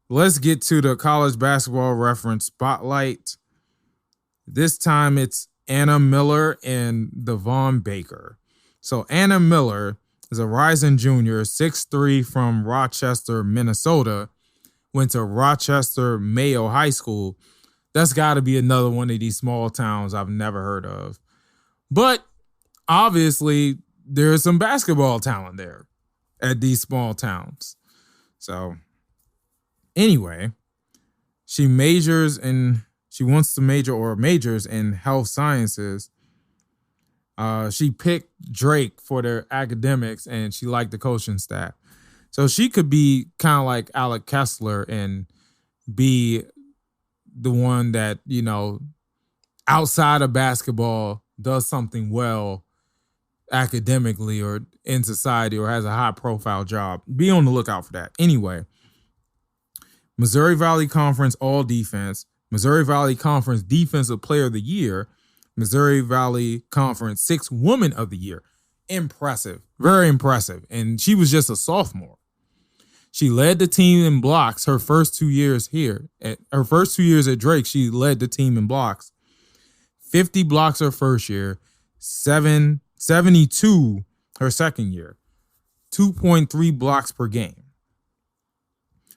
let's get to the college basketball reference spotlight. This time it's Anna Miller and Devon Baker. So Anna Miller is a rising junior, 6'3", from Rochester, Minnesota. Went to Rochester Mayo High School. That's got to be another one of these small towns I've never heard of. But obviously, there's some basketball talent there at these small towns. So anyway, she majors in, she wants to major or majors in health sciences. She picked Drake for their academics and she liked the coaching staff. So she could be kind of like Alec Kessler and be the one that, you know, outside of basketball does something well academically or in society or has a high profile job. Be on the lookout for that. Anyway, Missouri Valley Conference All Defense, Missouri Valley Conference Defensive Player of the Year, Missouri Valley Conference Sixth Woman of the Year. Impressive. Very impressive. And she was just a sophomore. She led the team in blocks her first 2 years here. Her first 2 years at Drake, she led the team in blocks. 50 blocks her first year, 72 her second year, 2.3 blocks per game.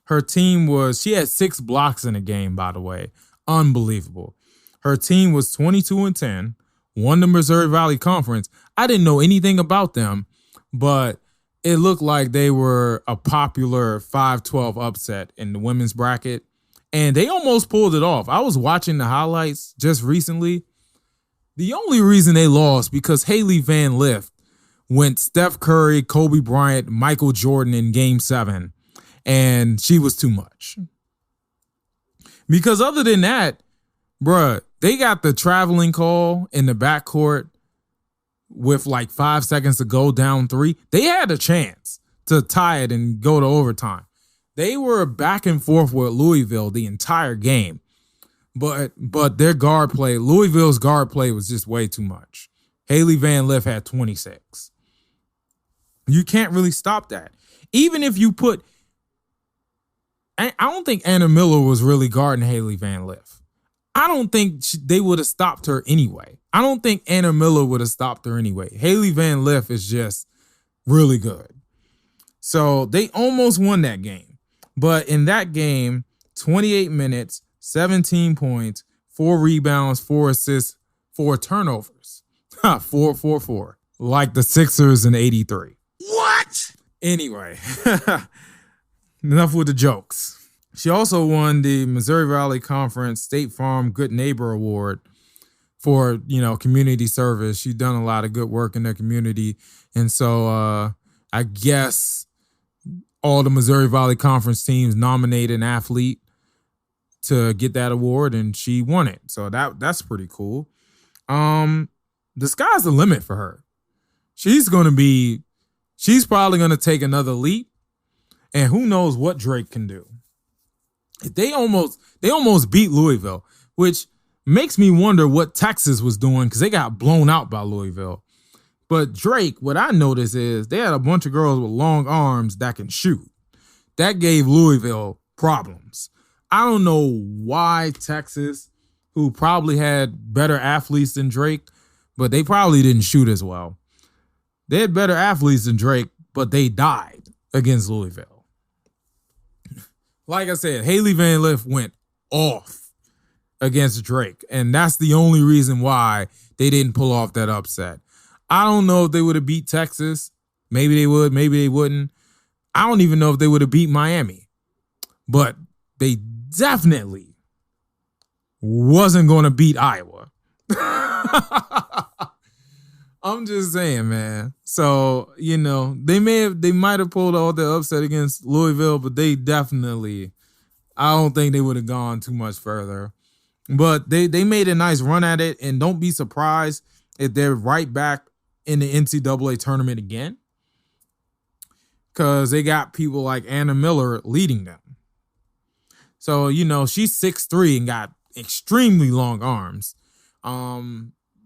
Her team she had 6 blocks in a game, by the way. Unbelievable. Her team was 22-10, won the Missouri Valley Conference. I didn't know anything about them, but it looked like they were a popular 5-12 upset in the women's bracket, and they almost pulled it off. I was watching the highlights just recently. The only reason they lost because Haley Van Lith went Steph Curry, Kobe Bryant, Michael Jordan in Game 7, and she was too much. Because other than that, bruh, they got the traveling call in the backcourt with like 5 seconds to go, down 3. They had a chance to tie it and go to overtime. They were back and forth with Louisville the entire game. But their guard play, Louisville's guard play was just way too much. Haley Van Lith had 26. You can't really stop that. Even if you put, I don't think Anna Miller was really guarding Haley Van Lith. I don't think they would have stopped her anyway. I don't think Anna Miller would have stopped her anyway. Haley Van Lith is just really good. So they almost won that game. But in that game, 28 minutes, 17 points, 4 rebounds, 4 assists, 4 turnovers. 4-4-4. Like the Sixers in '83. What? Anyway, enough with the jokes. She also won the Missouri Valley Conference State Farm Good Neighbor Award for, community service. She's done a lot of good work in the community. And so I guess all the Missouri Valley Conference teams nominated an athlete to get that award, and she won it. So that's pretty cool. The sky's the limit for her. She's probably going to take another leap, and who knows what Drake can do. They almost beat Louisville, which makes me wonder what Texas was doing because they got blown out by Louisville. But Drake, what I noticed is they had a bunch of girls with long arms that can shoot. That gave Louisville problems. I don't know why Texas, who probably had better athletes than Drake, but they probably didn't shoot as well. They had better athletes than Drake, but they died against Louisville. Like I said, Haley Van Lith went off against Drake, and that's the only reason why they didn't pull off that upset. I don't know if they would have beat Texas. Maybe they would, maybe they wouldn't. I don't even know if they would have beat Miami. But they definitely wasn't going to beat Iowa. I'm just saying, man. So, they might have pulled off the upset against Louisville, but they definitely, I don't think they would have gone too much further. But they made a nice run at it, and don't be surprised if they're right back in the NCAA tournament again, because they got people like Anna Miller leading them. So, she's 6'3" and got extremely long arms.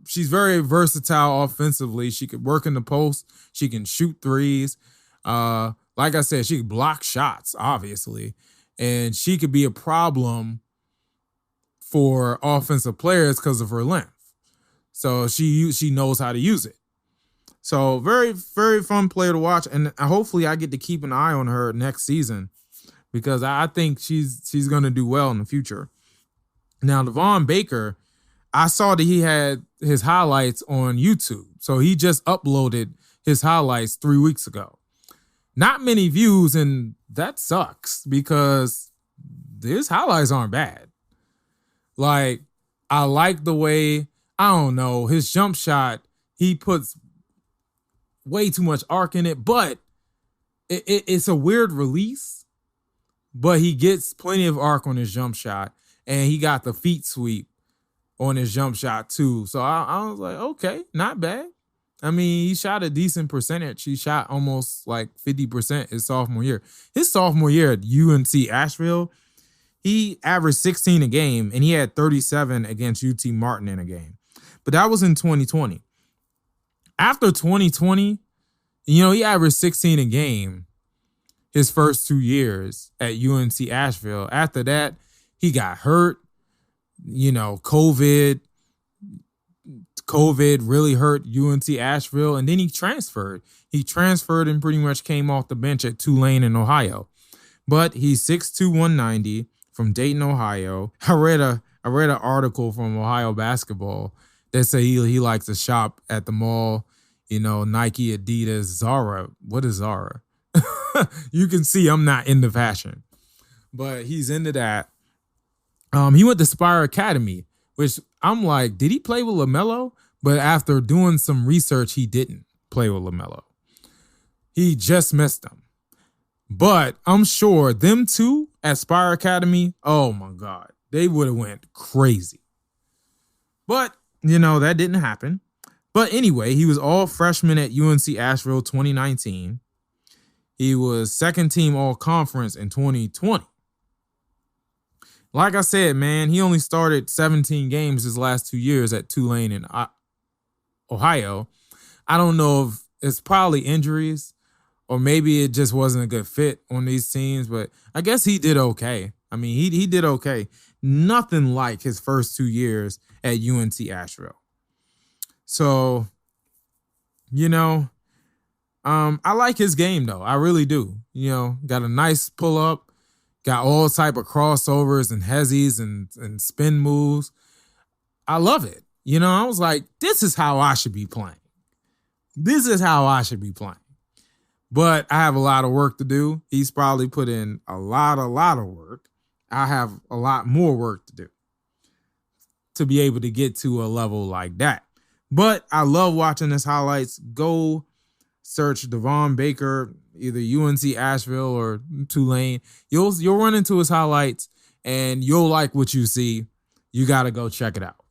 She's very versatile offensively. She could work in the post. She can shoot threes. Like I said, she could block shots, obviously, and she could be a problem for offensive players because of her length. So she knows how to use it. So very, very fun player to watch, and hopefully I get to keep an eye on her next season because I think she's going to do well in the future. Now, Devon Baker, I saw that he had his highlights on YouTube. So he just uploaded his highlights 3 weeks ago. Not many views, and that sucks because his highlights aren't bad. Like, I like the way, I don't know, his jump shot, he puts way too much arc in it, but it's a weird release, but he gets plenty of arc on his jump shot, and he got the feet sweep on his jump shot too. So I was like, okay, not bad. I mean, he shot a decent percentage. He shot almost like 50% his sophomore year. His sophomore year at UNC Asheville, he averaged 16 a game, and he had 37 against UT Martin in a game. But that was in 2020. After 2020, he averaged 16 a game his first 2 years at UNC Asheville. After that, he got hurt. COVID really hurt UNC Asheville, and then he transferred. He transferred and pretty much came off the bench at Tulane in Ohio. But he's 6'2", 190 from Dayton, Ohio. I read an article from Ohio Basketball that say he likes to shop at the mall. Nike, Adidas, Zara. What is Zara? You can see I'm not into fashion, but he's into that. He went to Spire Academy, which I'm like, did he play with LaMelo? But after doing some research, he didn't play with LaMelo. He just missed him. But I'm sure them two at Spire Academy, oh my God, they would have went crazy. But, that didn't happen. But anyway, he was all freshman at UNC Asheville 2019. He was second team all conference in 2020. Like I said, man, he only started 17 games his last 2 years at Tulane in Ohio. I don't know if it's probably injuries or maybe it just wasn't a good fit on these teams, but I guess he did okay. I mean, he did okay. Nothing like his first 2 years at UNC Asheville. So, I like his game, though. I really do. Got a nice pull-up. Got all type of crossovers and hezzies and spin moves. I love it. I was like, this is how I should be playing. This is how I should be playing. But I have a lot of work to do. He's probably put in a lot of work. I have a lot more work to do to be able to get to a level like that. But I love watching his highlights. Go search Devon Baker, either UNC Asheville or Tulane. You'll run into his highlights and you'll like what you see. You got to go check it out.